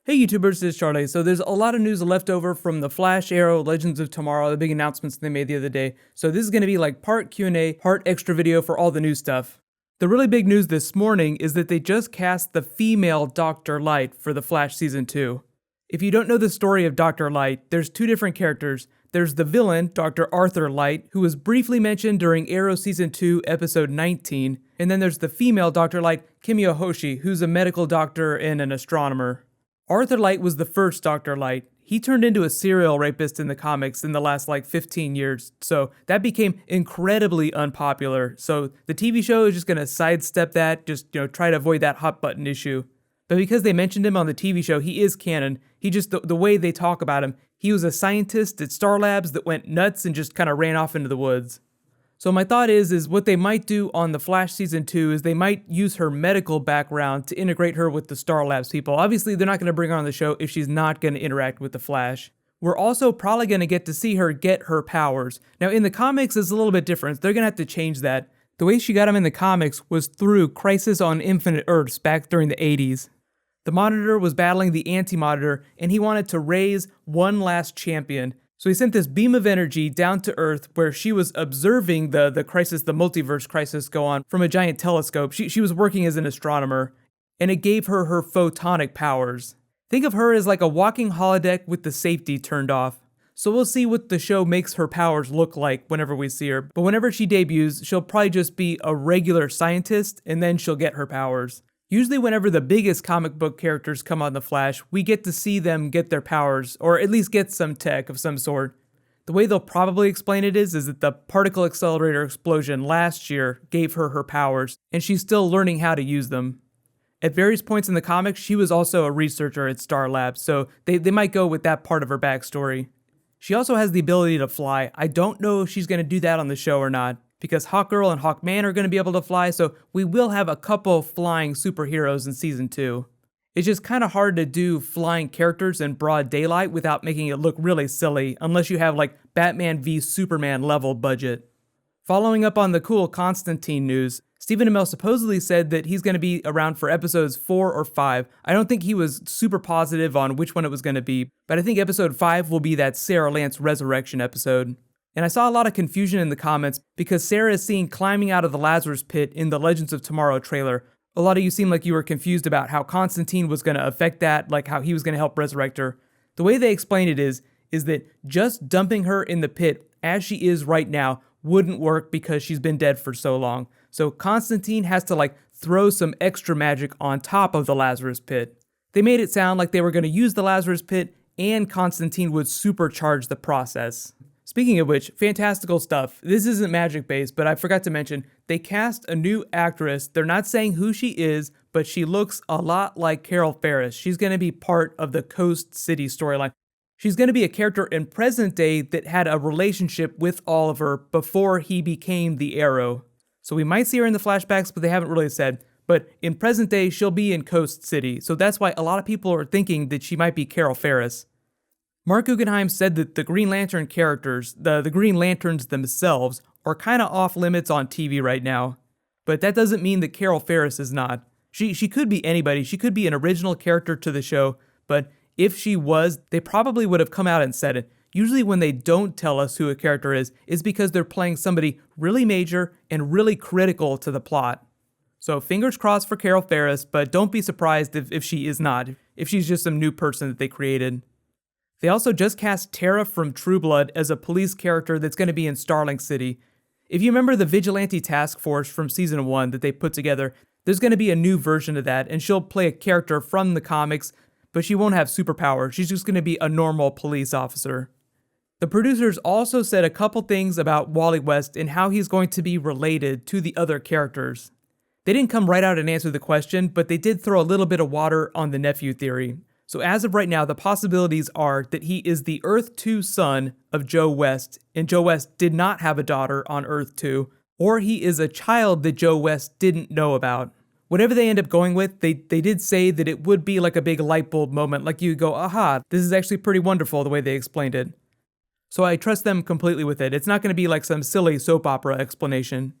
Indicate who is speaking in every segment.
Speaker 1: Hey YouTubers, it's Charlie. So there's a lot of news left over from the Flash, Arrow, Legends of Tomorrow, the big announcements they made the other day. So this is going to be like part Q&A, part extra video for all the new stuff. The really big news this morning is that they just cast the female Dr. Light for the Flash Season 2. If you don't know the story of Dr. Light, there's two different characters. There's the villain, Dr. Arthur Light, who was briefly mentioned during Arrow Season 2, Episode 19. And then there's the female Dr. Light, Kimio Hoshi, who's a medical doctor and an astronomer. Arthur Light was the first Dr. Light. He turned into a serial rapist in the comics in the last 15 years, so that became incredibly unpopular. So the TV show is just going to sidestep that, try to avoid that hot button issue. But because they mentioned him on the TV show, he is canon. He just, the way they talk about him, he was a scientist at Star Labs that went nuts and just kind of ran off into the woods. So my thought is what they might do on The Flash Season 2 is they might use her medical background to integrate her with the Star Labs people. Obviously, they're not going to bring her on the show if she's not going to interact with the Flash. We're also probably going to get to see her get her powers. Now, in the comics, it's a little bit different. They're going to have to change that. The way she got them in the comics was through Crisis on Infinite Earths back during the 80s. The Monitor was battling the Anti-Monitor, and he wanted to raise one last champion. So he sent this beam of energy down to Earth where she was observing the crisis, the multiverse crisis go on from a giant telescope. She was working as an astronomer, and it gave her her photonic powers. Think of her as like a walking holodeck with the safety turned off. So we'll see what the show makes her powers look like whenever we see her. But whenever she debuts, she'll probably just be a regular scientist, and then she'll get her powers. Usually whenever the biggest comic book characters come on The Flash, we get to see them get their powers, or at least get some tech of some sort. The way they'll probably explain it is that the particle accelerator explosion last year gave her her powers, and she's still learning how to use them. At various points in the comics, she was also a researcher at Star Labs, so they might go with that part of her backstory. She also has the ability to fly. I don't know if she's going to do that on the show or not, because Hawkgirl and Hawkman are going to be able to fly, so we will have a couple flying superheroes in Season 2. It's just kind of hard to do flying characters in broad daylight without making it look really silly, unless you have Batman v Superman level budget. Following up on the cool Constantine news, Stephen Amell supposedly said that he's going to be around for episodes 4 or 5. I don't think he was super positive on which one it was going to be, but I think episode 5 will be that Sarah Lance resurrection episode. And I saw a lot of confusion in the comments because Sarah is seen climbing out of the Lazarus pit in the Legends of Tomorrow trailer. A lot of you seemed like you were confused about how Constantine was going to affect that, like how he was going to help resurrect her. The way they explain it is that just dumping her in the pit as she is right now wouldn't work because she's been dead for so long. So Constantine has to throw some extra magic on top of the Lazarus pit. They made it sound like they were going to use the Lazarus pit and Constantine would supercharge the process. Speaking of which, fantastical stuff. This isn't magic based, but I forgot to mention, they cast a new actress. They're not saying who she is, but she looks a lot like Carol Ferris. She's going to be part of the Coast City storyline. She's going to be a character in present day that had a relationship with Oliver before he became the Arrow. So we might see her in the flashbacks, but they haven't really said. But in present day, she'll be in Coast City. So that's why a lot of people are thinking that she might be Carol Ferris. Mark Guggenheim said that the Green Lantern characters, the Green Lanterns themselves, are kind of off limits on TV right now. But that doesn't mean that Carol Ferris is not. She could be anybody. She could be an original character to the show, but if she was, they probably would have come out and said it. Usually when they don't tell us who a character is because they're playing somebody really major and really critical to the plot. So fingers crossed for Carol Ferris, but don't be surprised if she is not, if she's just some new person that they created. They also just cast Tara from True Blood as a police character that's going to be in Starling City. If you remember the Vigilante Task Force from Season 1 that they put together, there's going to be a new version of that, and she'll play a character from the comics, but she won't have superpowers. She's just going to be a normal police officer. The producers also said a couple things about Wally West and how he's going to be related to the other characters. They didn't come right out and answer the question, but they did throw a little bit of water on the nephew theory. So as of right now, the possibilities are that he is the Earth 2 son of Joe West, and Joe West did not have a daughter on Earth 2, or he is a child that Joe West didn't know about. Whatever they end up going with, they did say that it would be like a big light bulb moment, like you go, aha, this is actually pretty wonderful the way they explained it. So I trust them completely with it. It's not going to be like some silly soap opera explanation.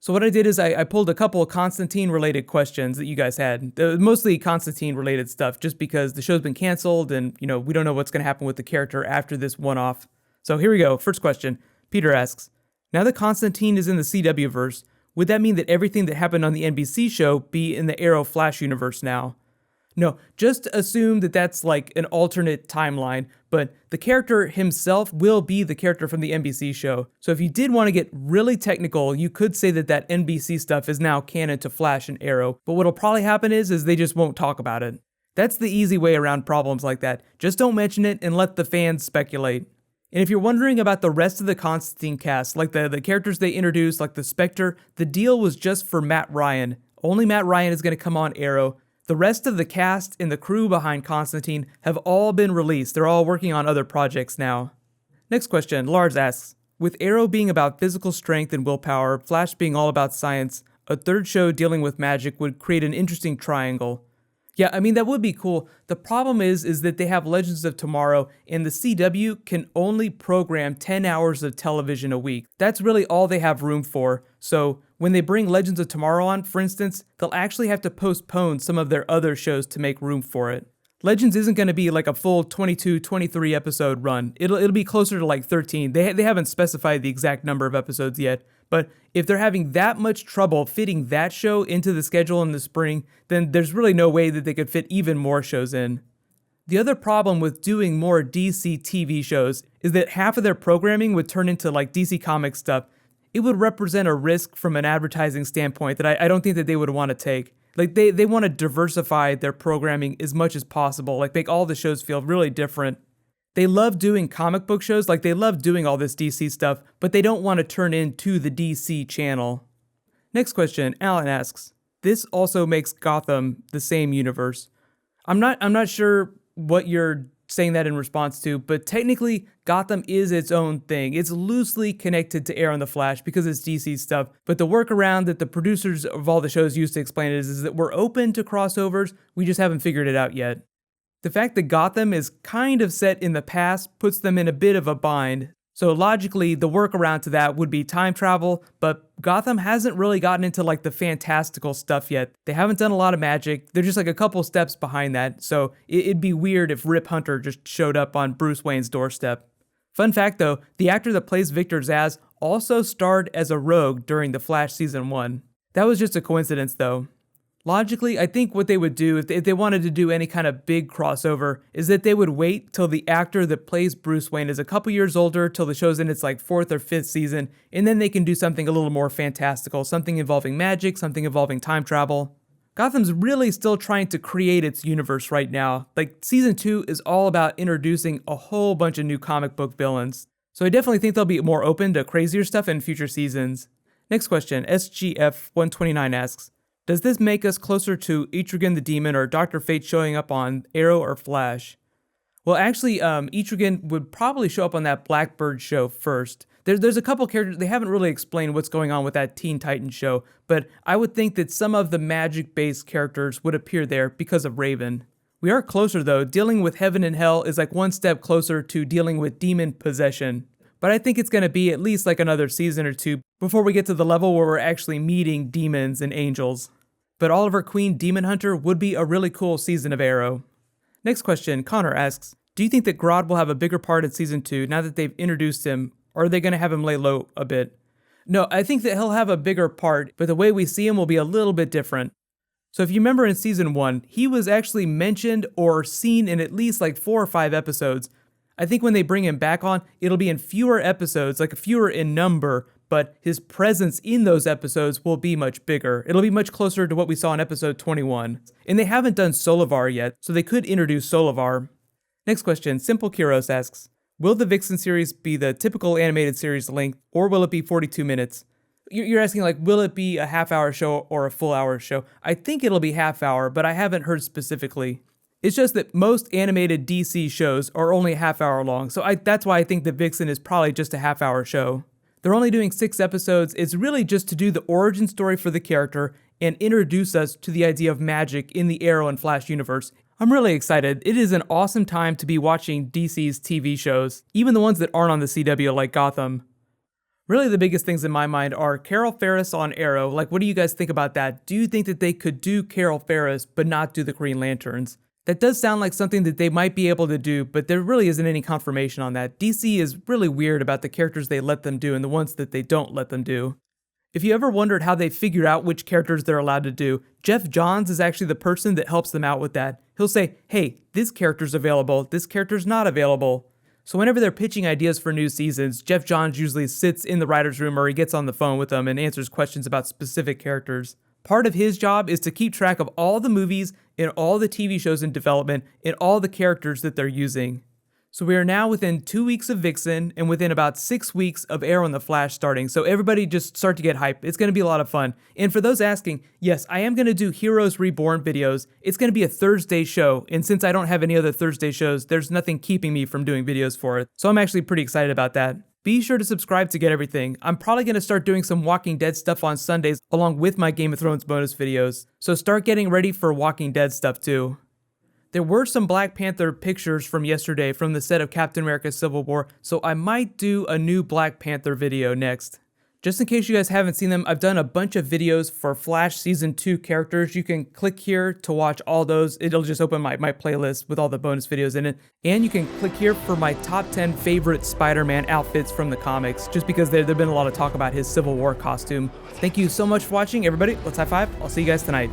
Speaker 1: So what I did is I pulled a couple of Constantine-related questions that you guys had, mostly Constantine-related stuff, just because the show's been canceled and, we don't know what's going to happen with the character after this one-off. So here we go. First question. Peter asks, now that Constantine is in the CW verse, would that mean that everything that happened on the NBC show be in the Arrow Flash universe now? No, just assume that that's like an alternate timeline, but the character himself will be the character from the NBC show. So if you did want to get really technical, you could say that that NBC stuff is now canon to Flash and Arrow, but what'll probably happen is they just won't talk about it. That's the easy way around problems like that. Just don't mention it and let the fans speculate. And if you're wondering about the rest of the Constantine cast, like the characters they introduced, like the Spectre, the deal was just for Matt Ryan. Only Matt Ryan is going to come on Arrow. The rest of the cast and the crew behind Constantine have all been released. They're all working on other projects now. Next question, Lars asks, with Arrow being about physical strength and willpower, Flash being all about science, a third show dealing with magic would create an interesting triangle. Yeah, I mean, that would be cool. The problem is that they have Legends of Tomorrow, and the CW can only program 10 hours of television a week. That's really all they have room for. So when they bring Legends of Tomorrow on, for instance, they'll actually have to postpone some of their other shows to make room for it. Legends isn't going to be like a full 22, 23 episode run. It'll be closer to like 13. They haven't specified the exact number of episodes yet. But if they're having that much trouble fitting that show into the schedule in the spring, then there's really no way that they could fit even more shows in. The other problem with doing more DC TV shows is that half of their programming would turn into like DC Comics stuff. It would represent a risk from an advertising standpoint that I don't think that they would want to take. Like they want to diversify their programming as much as possible, like make all the shows feel really different. They love doing comic book shows, like they love doing all this DC stuff, but they don't want to turn into the DC channel. Next question, Alan asks, this also makes Gotham the same universe. I'm not sure what you're saying that in response to, but technically Gotham is its own thing. It's loosely connected to Arrow and the Flash because it's DC stuff, but the workaround that the producers of all the shows used to explain it is that we're open to crossovers, we just haven't figured it out yet. The fact that Gotham is kind of set in the past puts them in a bit of a bind. So logically, the workaround to that would be time travel, but Gotham hasn't really gotten into like the fantastical stuff yet. They haven't done a lot of magic. They're just like a couple steps behind that, so it'd be weird if Rip Hunter just showed up on Bruce Wayne's doorstep. Fun fact though, the actor that plays Victor Zsasz also starred as a rogue during The Flash Season 1. That was just a coincidence though. Logically, I think what they would do if they wanted to do any kind of big crossover is that they would wait till the actor that plays Bruce Wayne is a couple years older, till the show's in its like 4th or 5th season, and then they can do something a little more fantastical, something involving magic, something involving time travel. Gotham's really still trying to create its universe right now. Like, Season 2 is all about introducing a whole bunch of new comic book villains. So I definitely think they'll be more open to crazier stuff in future seasons. Next question, SGF129 asks, does this make us closer to Etrigan the Demon or Dr. Fate showing up on Arrow or Flash? Well, actually, Etrigan would probably show up on that Blackbird show first. There's a couple characters, they haven't really explained what's going on with that Teen Titans show, but I would think that some of the magic-based characters would appear there because of Raven. We are closer though. Dealing with Heaven and Hell is like one step closer to dealing with demon possession. But I think it's going to be at least like another season or two before we get to the level where we're actually meeting demons and angels. But Oliver Queen Demon Hunter would be a really cool season of Arrow. Next question, Connor asks, do you think that Grodd will have a bigger part in Season 2 now that they've introduced him, or are they going to have him lay low a bit? No, I think that he'll have a bigger part, but the way we see him will be a little bit different. So if you remember in Season 1, he was actually mentioned or seen in at least like 4 or 5 episodes. I think when they bring him back on, it'll be in fewer episodes, like fewer in number, but his presence in those episodes will be much bigger. It'll be much closer to what we saw in episode 21. And they haven't done Solovar yet, so they could introduce Solovar. Next question, Simple Kuros asks, will the Vixen series be the typical animated series length, or will it be 42 minutes? You're asking like, will it be a half-hour show or a full-hour show? I think it'll be half-hour, but I haven't heard specifically. It's just that most animated DC shows are only a half-hour long, so that's why I think that Vixen is probably just a half-hour show. They're only doing 6 episodes. It's really just to do the origin story for the character and introduce us to the idea of magic in the Arrow and Flash universe. I'm really excited. It is an awesome time to be watching DC's TV shows, even the ones that aren't on the CW like Gotham. Really, the biggest things in my mind are Carol Ferris on Arrow. Like, what do you guys think about that? Do you think that they could do Carol Ferris, but not do the Green Lanterns? That does sound like something that they might be able to do, but there really isn't any confirmation on that. DC is really weird about the characters they let them do and the ones that they don't let them do. If you ever wondered how they figure out which characters they're allowed to do, Jeff Johns is actually the person that helps them out with that. He'll say, hey, this character's available, this character's not available. So whenever they're pitching ideas for new seasons, Jeff Johns usually sits in the writer's room or he gets on the phone with them and answers questions about specific characters. Part of his job is to keep track of all the movies and all the TV shows in development and all the characters that they're using. So we are now within 2 weeks of Vixen and within about 6 weeks of Arrow and the Flash starting. So everybody just start to get hype. It's going to be a lot of fun. And for those asking, yes, I am going to do Heroes Reborn videos. It's going to be a Thursday show. And since I don't have any other Thursday shows, there's nothing keeping me from doing videos for it. So I'm actually pretty excited about that. Be sure to subscribe to get everything. I'm probably going to start doing some Walking Dead stuff on Sundays along with my Game of Thrones bonus videos. So start getting ready for Walking Dead stuff too. There were some Black Panther pictures from yesterday from the set of Captain America Civil War, so I might do a new Black Panther video next. Just in case you guys haven't seen them, I've done a bunch of videos for Flash Season 2 characters. You can click here to watch all those. It'll just open my playlist with all the bonus videos in it. And you can click here for my top 10 favorite Spider-Man outfits from the comics, just because there's been a lot of talk about his Civil War costume. Thank you so much for watching, everybody. Let's high five. I'll see you guys tonight.